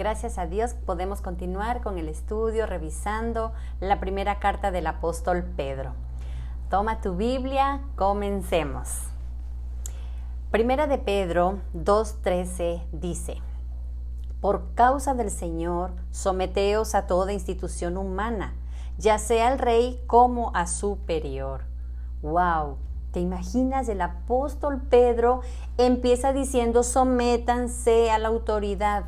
gracias a Dios podemos continuar con el estudio revisando la primera carta del apóstol Pedro. Toma tu Biblia, comencemos. Primera de Pedro 2:13 dice: Por causa del Señor, someteos a toda institución humana, ya sea al rey como a superior. ¡Wow! ¿Te imaginas? El apóstol Pedro empieza diciendo: sométanse a la autoridad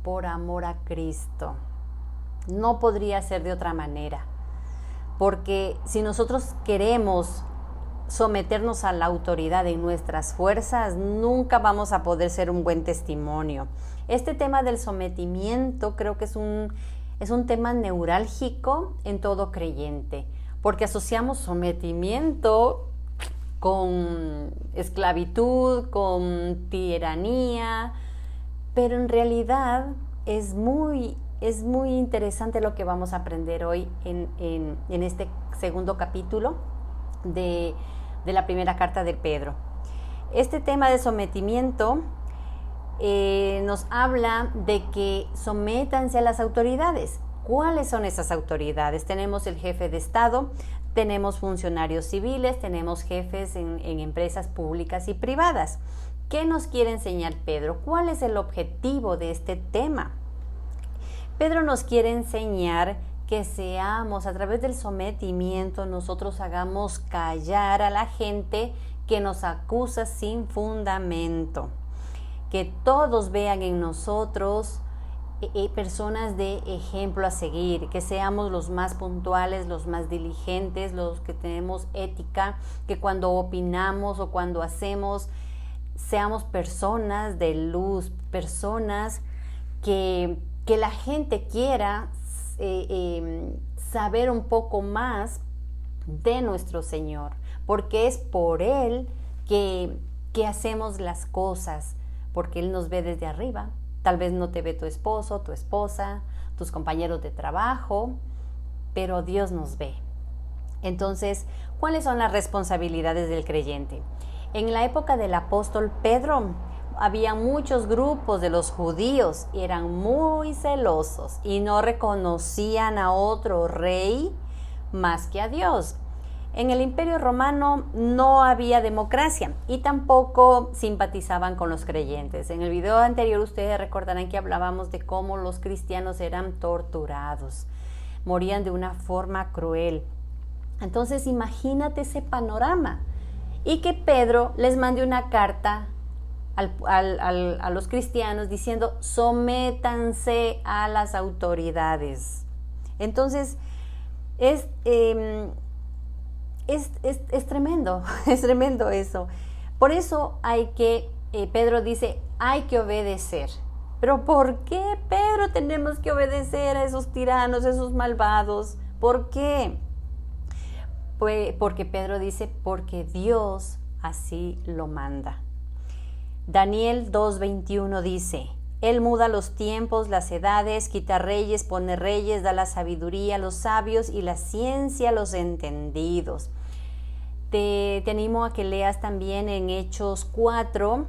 por amor a Cristo. No podría ser de otra manera, porque si nosotros queremos someternos a la autoridad en nuestras fuerzas, nunca vamos a poder ser un buen testimonio. Este tema del sometimiento creo que es un tema neurálgico en todo creyente, porque asociamos sometimiento con esclavitud, con tiranía, pero en realidad es muy interesante lo que vamos a aprender hoy en este segundo capítulo de la primera carta de Pedro. Este tema de sometimiento nos habla de que sométanse a las autoridades. ¿Cuáles son esas autoridades? Tenemos el jefe de Estado, tenemos funcionarios civiles, tenemos jefes en empresas públicas y privadas. ¿Qué nos quiere enseñar Pedro? ¿Cuál es el objetivo de este tema? Pedro nos quiere enseñar que seamos, a través del sometimiento, nosotros hagamos callar a la gente que nos acusa sin fundamento. Que todos vean en nosotros personas de ejemplo a seguir, que seamos los más puntuales, los más diligentes, los que tenemos ética, que cuando opinamos o cuando hacemos, seamos personas de luz, personas que la gente quiera saber un poco más de nuestro Señor, porque es por Él que hacemos las cosas, porque Él nos ve desde arriba. Tal vez no te ve tu esposo, tu esposa, tus compañeros de trabajo, pero Dios nos ve. Entonces, ¿cuáles son las responsabilidades del creyente? En la época del apóstol Pedro, había muchos grupos de los judíos y eran muy celosos y no reconocían a otro rey más que a Dios. En el Imperio Romano no había democracia y tampoco simpatizaban con los creyentes. En el video anterior ustedes recordarán que hablábamos de cómo los cristianos eran torturados, morían de una forma cruel. Entonces imagínate ese panorama y que Pedro les mande una carta a los cristianos diciendo: sométanse a las autoridades. Entonces es tremendo, es tremendo eso. Por eso Pedro dice, hay que obedecer. ¿Pero por qué, Pedro, tenemos que obedecer a esos tiranos, a esos malvados? ¿Por qué? Pues porque Pedro dice, porque Dios así lo manda. Daniel 2:21 dice: Él muda los tiempos, las edades, quita reyes, pone reyes, da la sabiduría a los sabios y la ciencia a los entendidos. Te animo a que leas también en Hechos 4,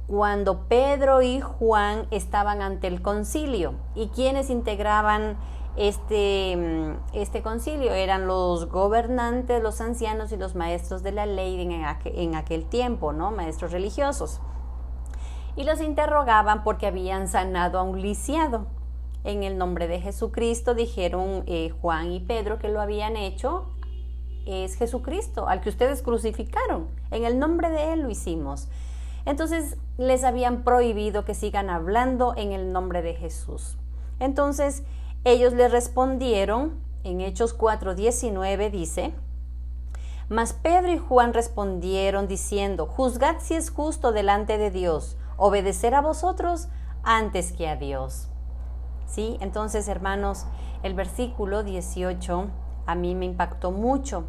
cuando Pedro y Juan estaban ante el concilio. ¿Y quiénes integraban este concilio? Eran los gobernantes, los ancianos y los maestros de la ley en aquel tiempo, ¿no? Maestros religiosos. Y los interrogaban porque habían sanado a un lisiado. En el nombre de Jesucristo, dijeron Juan y Pedro que lo habían hecho, es Jesucristo, al que ustedes crucificaron. En el nombre de Él lo hicimos. Entonces les habían prohibido que sigan hablando en el nombre de Jesús. Entonces ellos le respondieron, en Hechos 4:19 dice: Mas Pedro y Juan respondieron diciendo: Juzgad si es justo delante de Dios obedecer a vosotros antes que a Dios. ¿Sí? Entonces, hermanos, el versículo 18 a mí me impactó mucho,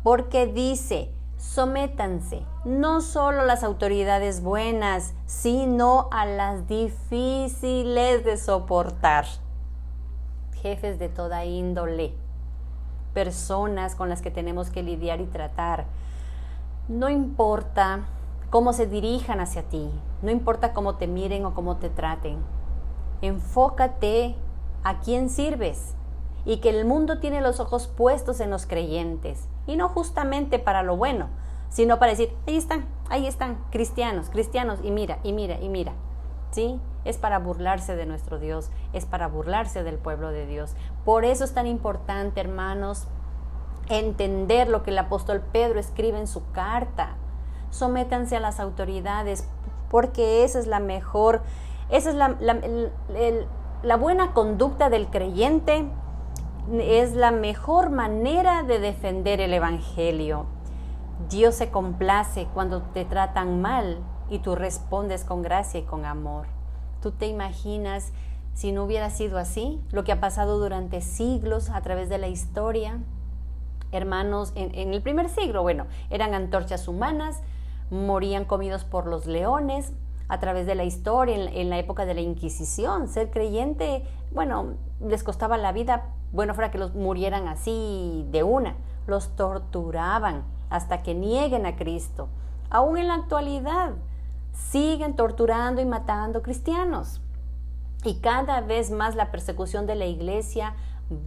porque dice: sométanse no solo a las autoridades buenas, sino a las difíciles de soportar. Jefes de toda índole, personas con las que tenemos que lidiar y tratar. No importa cómo se dirijan hacia ti, no importa cómo te miren o cómo te traten, Enfócate a quién sirves y que el mundo tiene los ojos puestos en los creyentes y no justamente para lo bueno, sino para decir, ahí están, cristianos, y mira, ¿sí? Es para burlarse de nuestro Dios, es para burlarse del pueblo de Dios. Por eso es tan importante, hermanos, entender lo que el apóstol Pedro escribe en su carta. Sométanse a las autoridades, porque esa es la mejor, esa es la buena conducta del creyente, es la mejor manera de defender el evangelio. Dios se complace cuando te tratan mal y tú respondes con gracia y con amor. ¿Tú te imaginas si no hubiera sido así? Lo que ha pasado durante siglos a través de la historia. Hermanos, en el primer siglo, eran antorchas humanas, morían comidos por los leones. A través de la historia, en la época de la Inquisición, ser creyente, les costaba la vida, fuera que los murieran así de una, los torturaban hasta que nieguen a Cristo. Aún en la actualidad, siguen torturando y matando cristianos. Y cada vez más la persecución de la iglesia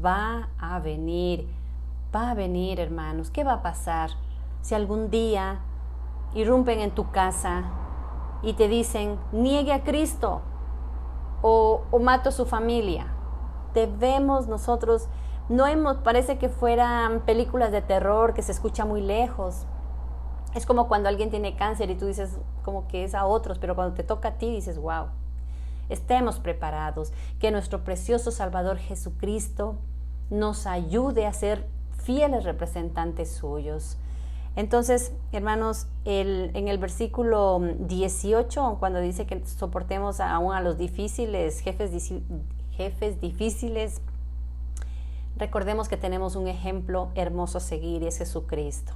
va a venir, hermanos. ¿Qué va a pasar si algún día irrumpen en tu casa y te dicen, niegue a Cristo o mato a su familia? Debemos nosotros, parece que fueran películas de terror que se escucha muy lejos. Es como cuando alguien tiene cáncer y tú dices como que es a otros, pero cuando te toca a ti dices, wow. Estemos preparados, que nuestro precioso Salvador Jesucristo nos ayude a ser fieles representantes suyos. Entonces, hermanos, en el versículo 18, cuando dice que soportemos aún a los difíciles, jefes difíciles, recordemos que tenemos un ejemplo hermoso a seguir y es Jesucristo.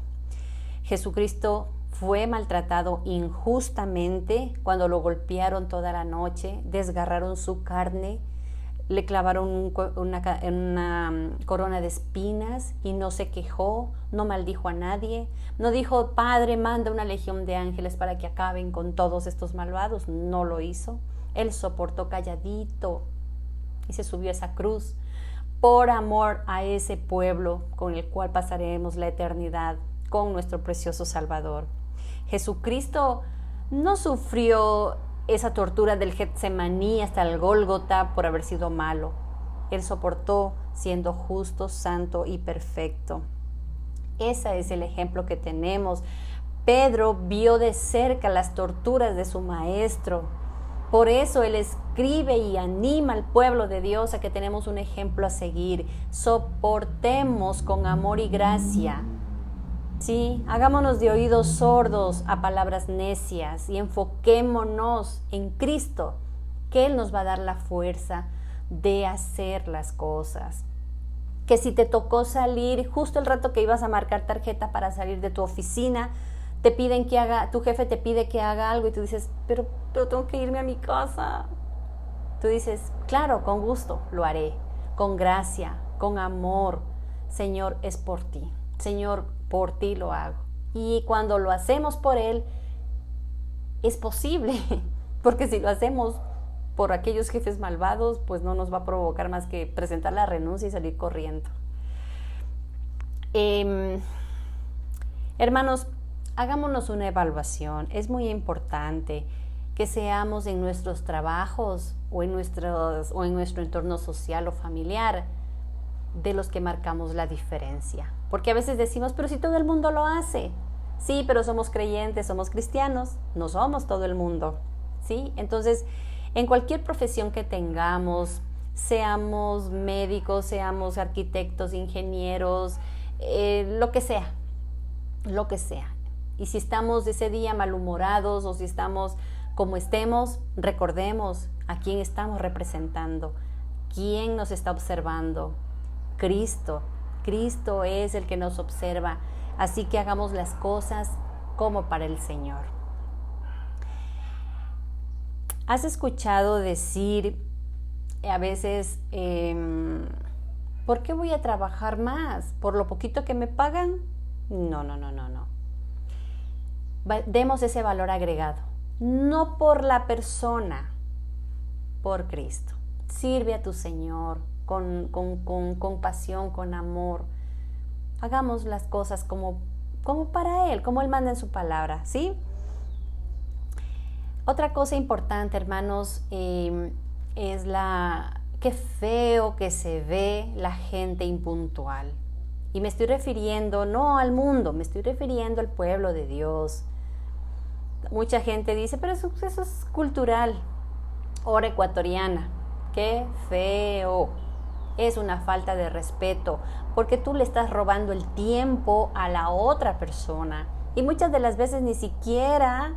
Jesucristo fue maltratado injustamente cuando lo golpearon toda la noche, desgarraron su carne, le clavaron una corona de espinas y no se quejó, no maldijo a nadie, no dijo, Padre, manda una legión de ángeles para que acaben con todos estos malvados. No lo hizo. Él soportó calladito y se subió a esa cruz por amor a ese pueblo con el cual pasaremos la eternidad con nuestro precioso Salvador. Jesucristo no sufrió esa tortura del Getsemaní hasta el Gólgota por haber sido malo. Él soportó siendo justo, santo y perfecto. Ese es el ejemplo que tenemos. Pedro vio de cerca las torturas de su maestro. Por eso él escribe y anima al pueblo de Dios a que tenemos un ejemplo a seguir. Soportemos con amor y gracia. Sí, hagámonos de oídos sordos a palabras necias y enfoquémonos en Cristo, que Él nos va a dar la fuerza de hacer las cosas. Que si te tocó salir justo el rato que ibas a marcar tarjeta para salir de tu oficina, tu jefe te pide que haga algo y tú dices, pero tengo que irme a mi casa. Tú dices, claro, con gusto, lo haré, con gracia, con amor. Señor, es por ti. Señor, por ti lo hago. Y cuando lo hacemos por Él, es posible, porque si lo hacemos por aquellos jefes malvados, pues no nos va a provocar más que presentar la renuncia y salir corriendo. Hermanos, hagámonos una evaluación. Es muy importante que seamos en nuestros trabajos o en nuestro entorno social o familiar de los que marcamos la diferencia. Porque a veces decimos, pero si todo el mundo lo hace. Sí, pero somos creyentes, somos cristianos, no somos todo el mundo. ¿Sí? Entonces, en cualquier profesión que tengamos, seamos médicos, seamos arquitectos, ingenieros, lo que sea. Y si estamos ese día malhumorados o si estamos como estemos, recordemos a quién estamos representando, quién nos está observando. Cristo es el que nos observa, así que hagamos las cosas como para el Señor. ¿Has escuchado decir a veces, ¿por qué voy a trabajar más? ¿Por lo poquito que me pagan? No. Demos ese valor agregado, no por la persona, por Cristo. Sirve a tu Señor con pasión, con amor. Hagamos las cosas como para Él, como Él manda en su palabra, ¿sí? Otra cosa importante, hermanos, es qué feo que se ve la gente impuntual. Y me estoy refiriendo no al mundo, me estoy refiriendo al pueblo de Dios. Mucha gente dice, pero eso es cultural, hora ecuatoriana. Qué feo. Es una falta de respeto, porque tú le estás robando el tiempo a la otra persona. Y muchas de las veces ni siquiera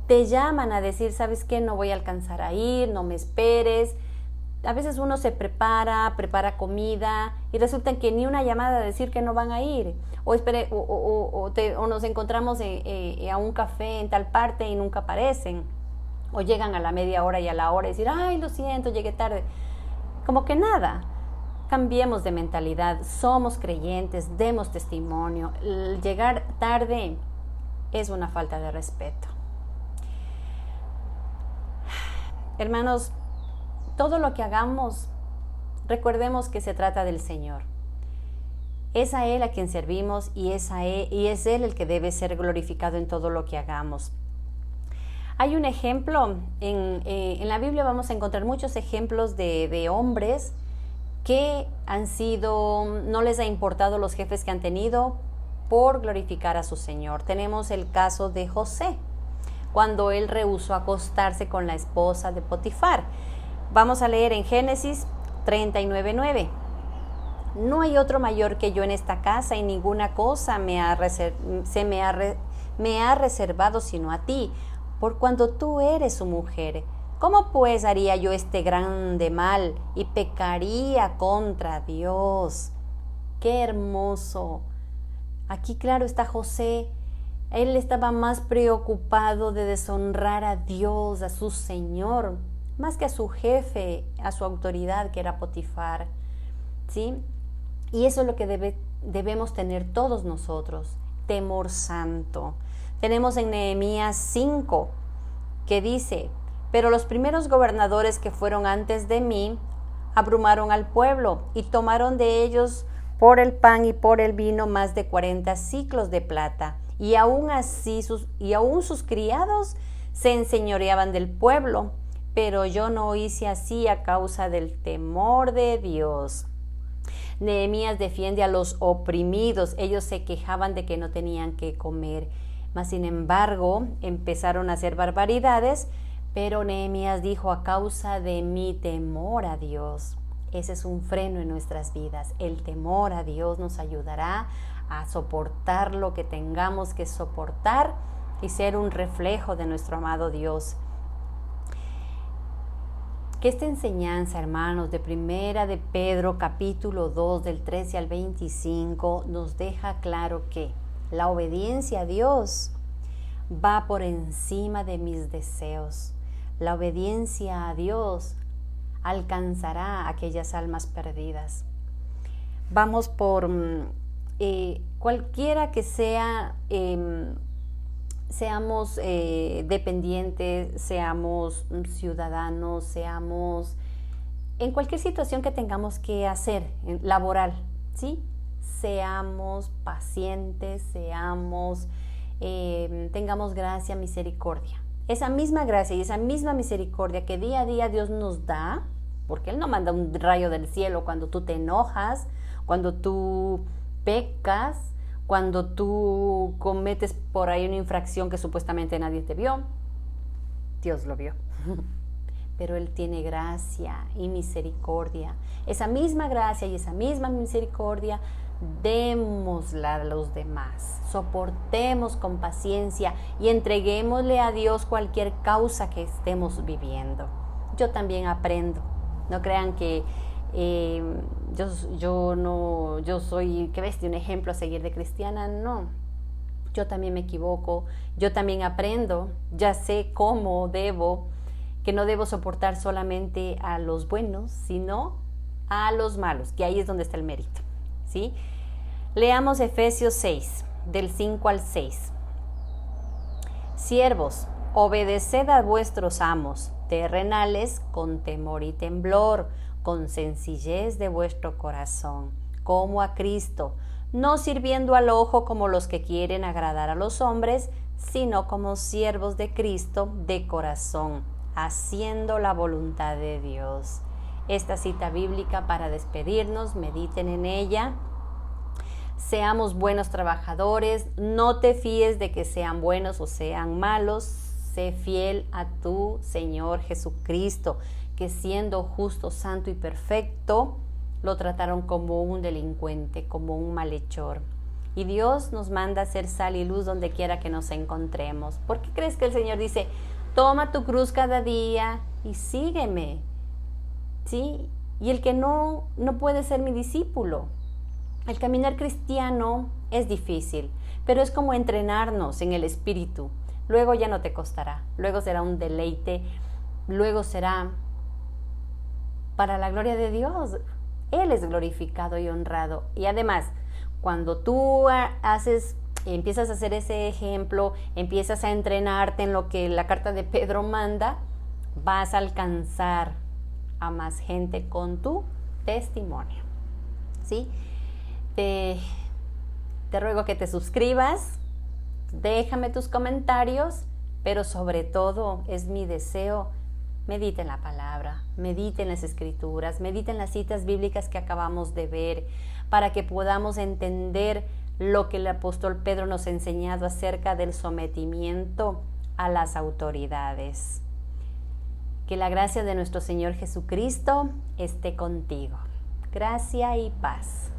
te llaman a decir, ¿sabes qué? No voy a alcanzar a ir, no me esperes. A veces uno se prepara comida y resulta que ni una llamada a decir que no van a ir. O nos encontramos a un café en tal parte y nunca aparecen. O llegan a la media hora y a la hora y decir, ay, lo siento, llegué tarde. Como que nada. Cambiemos de mentalidad. Somos creyentes, demos testimonio. El llegar tarde es una falta de respeto. Hermanos, todo lo que hagamos, recordemos que se trata del Señor. Es a Él a quien servimos y es Él el que debe ser glorificado en todo lo que hagamos. Hay un ejemplo, en la Biblia vamos a encontrar muchos ejemplos de hombres que no les ha importado los jefes que han tenido por glorificar a su Señor. Tenemos el caso de José, cuando él rehusó acostarse con la esposa de Potifar. Vamos a leer en Génesis 39:9. No hay otro mayor que yo en esta casa y ninguna cosa me ha reservado sino a ti, por cuanto tú eres su mujer. ¿Cómo pues haría yo este grande mal y pecaría contra Dios? ¡Qué hermoso! Aquí claro está José. Él estaba más preocupado de deshonrar a Dios, a su Señor, más que a su jefe, a su autoridad, que era Potifar, ¿sí? Y eso es lo que debemos tener todos nosotros, temor santo. Tenemos en Nehemías 5, que dice, pero los primeros gobernadores que fueron antes de mí abrumaron al pueblo y tomaron de ellos por el pan y por el vino más de 40 siclos de plata. Y aún sus criados se enseñoreaban del pueblo, pero yo no hice así a causa del temor de Dios. Nehemías defiende a los oprimidos. Ellos se quejaban de que no tenían que comer, mas sin embargo empezaron a hacer barbaridades, pero Nehemías dijo, a causa de mi temor a Dios. Ese es un freno en nuestras vidas. El temor a Dios nos ayudará a soportar lo que tengamos que soportar y ser un reflejo de nuestro amado Dios. Que esta enseñanza, hermanos, de Primera de Pedro, capítulo 2, del 13 al 25, nos deja claro que la obediencia a Dios va por encima de mis deseos. La obediencia a Dios alcanzará aquellas almas perdidas. Vamos por cualquiera que sea, seamos dependientes, seamos ciudadanos, seamos en cualquier situación que tengamos que hacer, laboral, ¿sí? Seamos pacientes, tengamos gracia, misericordia. Esa misma gracia y esa misma misericordia que día a día Dios nos da, porque Él no manda un rayo del cielo cuando tú te enojas, cuando tú pecas, cuando tú cometes por ahí una infracción que supuestamente nadie te vio. Dios lo vio. Pero Él tiene gracia y misericordia. Esa misma gracia y esa misma misericordia, démosla a los demás. Soportemos con paciencia y entreguémosle a Dios cualquier causa que estemos viviendo. Yo también aprendo. No crean que yo soy, ¿qué ves? Un ejemplo a seguir de cristiana. No. Yo también me equivoco. Yo también aprendo. Ya sé cómo que no debo soportar solamente a los buenos, sino a los malos, que ahí es donde está el mérito, ¿sí? Leamos Efesios 6, del 5 al 6. Siervos, obedeced a vuestros amos, terrenales con temor y temblor, con sencillez de vuestro corazón, como a Cristo, no sirviendo al ojo como los que quieren agradar a los hombres, sino como siervos de Cristo de corazón, haciendo la voluntad de Dios. Esta cita bíblica para despedirnos, mediten en ella. Seamos buenos trabajadores, no te fíes de que sean buenos o sean malos, sé fiel a tu Señor Jesucristo, que siendo justo, santo y perfecto, lo trataron como un delincuente, como un malhechor. Y Dios nos manda a ser sal y luz donde quiera que nos encontremos. ¿Por qué crees que el Señor dice, toma tu cruz cada día y sígueme? ¿Sí? Y el que no puede ser mi discípulo. El caminar cristiano es difícil, pero es como entrenarnos en el espíritu. Luego ya no te costará, luego será un deleite, luego será para la gloria de Dios. Él es glorificado y honrado. Y además, cuando tú empiezas a hacer ese ejemplo, empiezas a entrenarte en lo que la carta de Pedro manda, vas a alcanzar a más gente con tu testimonio. ¿Sí? Te ruego que te suscribas, déjame tus comentarios, pero sobre todo es mi deseo, medita en la palabra, medita en las escrituras, medita en las citas bíblicas que acabamos de ver, para que podamos entender lo que el apóstol Pedro nos ha enseñado acerca del sometimiento a las autoridades. Que la gracia de nuestro Señor Jesucristo esté contigo. Gracia y paz.